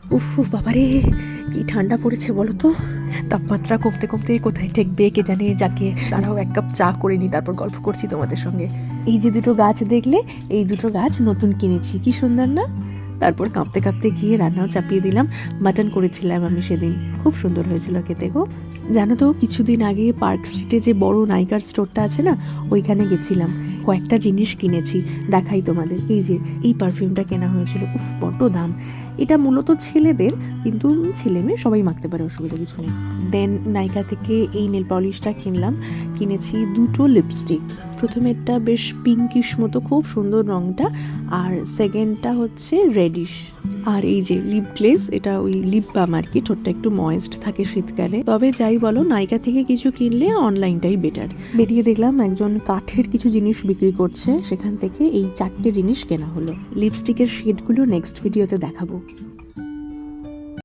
উফ বাবারে কি ঠান্ডা পড়েছে বলো তো। তাপমাত্রা কমতে কমতে কোথায় ঠেকবে কে জানে। যাকে তারাও এক কাপ চা করে নি, তারপর গল্প করছি তোমাদের সঙ্গে। এই যে দুটো গাছ দেখলে, এই দুটো গাছ নতুন কিনেছি, কি সুন্দর না। তারপর কাঁপতে কাঁপতে গিয়ে রান্নাও চাপিয়ে দিলাম। মাটন করেছিলাম আমি সেদিন, খুব সুন্দর হয়েছিল খেতে গো। জানো তো, কিছুদিন আগে পার্ক স্ট্রিটে যে বড় নাইকার স্টোরটা আছে না, ওইখানে গেছিলাম। কয়েকটা জিনিস কিনেছি, দেখাই তোমাদের। এই যে এই পারফিউমটা কেনা হয়েছিল, উফ বড্ড দাম। এটা মূলত ছেলেদের, কিন্তু ছেলে মেয়ে সবাই মাখতে পারে, অসুবিধা কিছু নেই। দেন নাইকা থেকে এই নেল পলিশটা কিনলাম। কিনেছি দুটো লিপস্টিক। প্রথমেরটা বেশ পিঙ্কিশ মতো, খুব সুন্দর রঙটা, আর সেকেন্ডটা হচ্ছে রেডিশ। আর এই যে লিপ গ্লেজ, এটা ওই লিপ বাম আর কি, ঠোঁটটা একটু ময়েস্ট থাকে শীতকালে। তবে যাই বলো, নাইকা থেকে কিছু কিনলে অনলাইনটাই বেটার। বেরিয়ে দেখলাম একজন কাঠের কিছু জিনিস বিক্রি করছে, সেখান থেকে এই 4টে জিনিস কেনা হলো। লিপস্টিকের শেডগুলো নেক্সট ভিডিওতে দেখাবো।